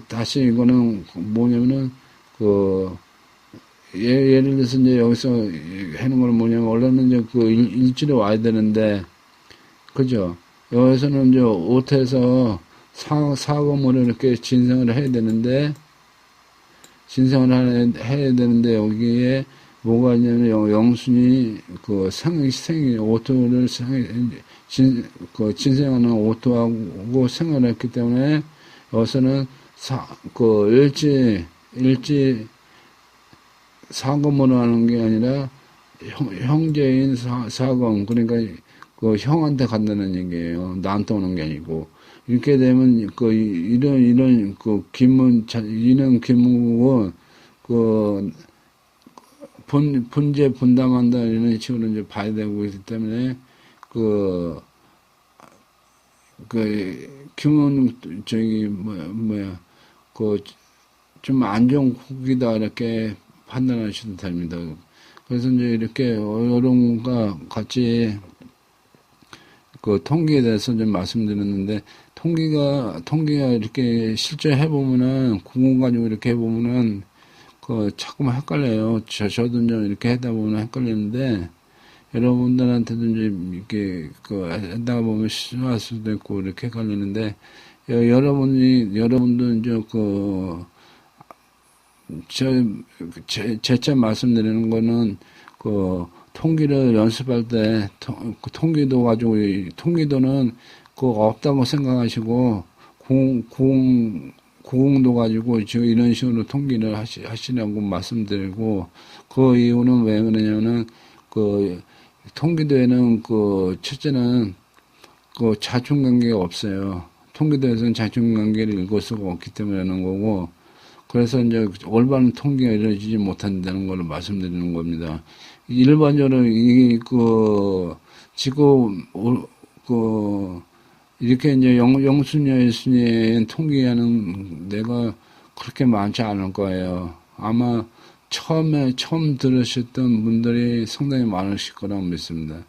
다시 이거는 뭐냐면은 예를 들어서 이제 여기서 하는 건 뭐냐면 원래는 이제 일지로 와야 되는데 그죠? 여기서는 이제 오태에서 사검으로 이렇게 진생을 해야 되는데 여기에 뭐가 있냐면 영순이 생이 오토를 진생하는 오토하고 생을 했기 때문에 여기서는 일지 사검으로 하는 게 아니라 형제인 사검 그러니까 형한테 간다는 얘기예요. 나한테 오는 게 아니고 이렇게 되면 이런 기문은 분재 분담한다 이런 식으로 이제 봐야 되고 있기 때문에 기문 좀 안 좋은 국이다 이렇게 판단하셔도 됩니다. 그래서 이제 이렇게 여러분과 같이 통계에 대해서 좀 말씀드렸는데 통계가 이렇게 실제 해보면은 구분 가지고 이렇게 해보면은 자꾸만 헷갈려요. 저도 좀 이렇게 하다 보면 헷갈리는데 여러분들한테도 이제 이렇게 하다 보면 실수할 수도 있고 이렇게 헷갈리는데 여러분도 이제 제차 말씀드리는 거는 통기를 연습할 때 통기도 가지고 통기도는 없다고 생각하시고 구공도 가지고 지금 이런 식으로 통기를 하시라고 말씀드리고 그 이유는 왜 그러냐면은 통기도에는 첫째는 자충관계가 없어요. 통기도에서는 자충관계를 읽을 수가 없기 때문에 하는 거고 그래서 이제 올바른 통계가 이루어지지 못한다는 걸 말씀드리는 겁니다. 일반적으로 지금 이렇게 이제 영순위의 통계하는 데가 그렇게 많지 않을 거예요. 아마 처음 들으셨던 분들이 상당히 많으실 거라고 믿습니다.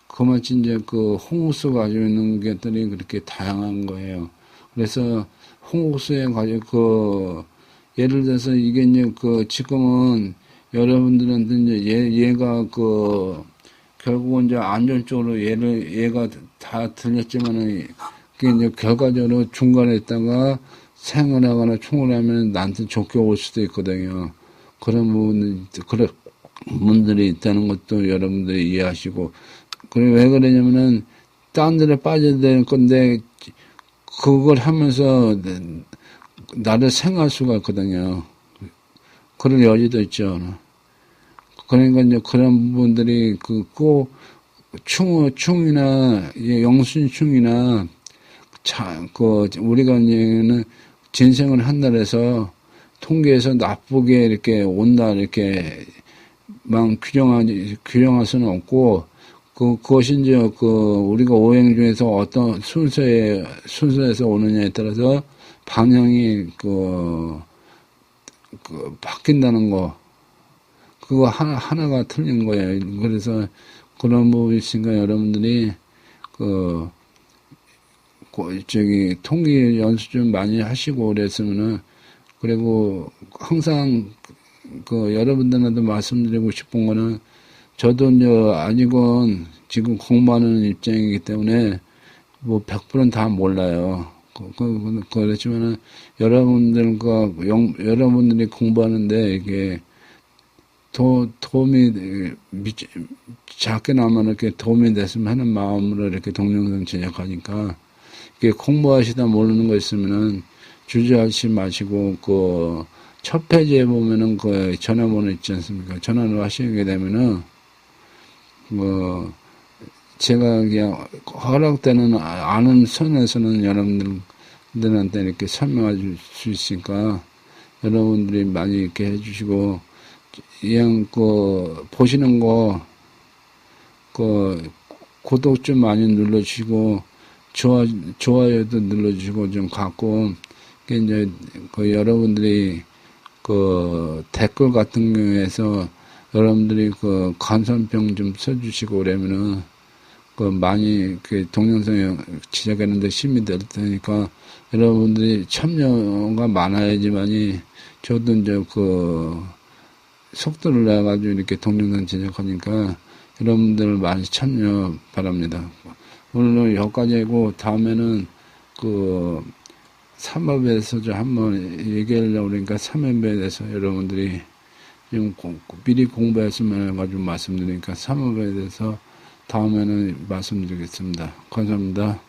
그만치 이제 홍옥수 가지고 있는 것들이 그렇게 다양한 거예요. 그래서 홍옥수에 가지고 예를 들어서 이게 이제 지금은 여러분들한테 이제 얘가 결국은 이제 안전적으로 얘가 다 들렸지만은 그게 이제 결과적으로 중간에 있다가 생을 하거나 충을 하면 나한테 좋게 올 수도 있거든요. 그런 분들이 있다는 것도 여러분들이 이해하시고 그리고 왜 그러냐면은 딴 데를 빠져야 될 건데 그걸 하면서 나를 생각할 수가 있거든요. 그런 여지도 있죠. 그러니까 이제 그런 부분들이 충이나 영순충이나 우리가 이제는 진생을 한다 해서 통계에서 나쁘게 이렇게 온다 이렇게 막 규정할 수는 없고 그것이 이제 우리가 오행 중에서 어떤 순서에서 오느냐에 따라서 방향이 바뀐다는 거 그거 하나가 틀린 거예요. 그래서 그런 부분이 있으니까 여러분들이 통계 연습 좀 많이 하시고 그랬으면은 그리고 항상 여러분들한테 말씀드리고 싶은 거는 저도 이제 아직은 지금 공부하는 입장이기 때문에 뭐 100%는 다 몰라요. 그렇지만은 여러분들이 공부하는데 이게 도움이 작게나마 이렇게 도움이 됐으면 하는 마음으로 이렇게 동영상 제작하니까 이게 공부하시다 모르는 거 있으면은 주저하지 마시고, 첫 페이지에 보면은 전화번호 있지 않습니까? 전화를 하시게 되면은, 제가 그냥 허락되는 아는 선에서는 여러분들한테 이렇게 설명해 줄 수 있으니까, 여러분들이 많이 이렇게 해주시고, 그냥 보시는 거, 구독 좀 많이 눌러주시고, 좋아요도 눌러주시고, 좀 갖고, 이제, 여러분들이, 댓글 같은 경우에서, 여러분들이 간선평 좀 써주시고, 그러면은, 많이, 동영상 제작하는데 힘이 될 테니까, 여러분들이 참여가 많아야지만이, 저도 이제 속도를 내가지고 이렇게 동영상 제작하니까, 여러분들 많이 참여 바랍니다. 오늘은 여기까지 하고, 다음에는 삼업에 대해서 좀 한번 얘기하려고 그러니까 삼업에 대해서 여러분들이 좀 미리 공부했으면 해가지고 말씀드리니까 삼업에 대해서 다음에는 말씀드리겠습니다. 감사합니다.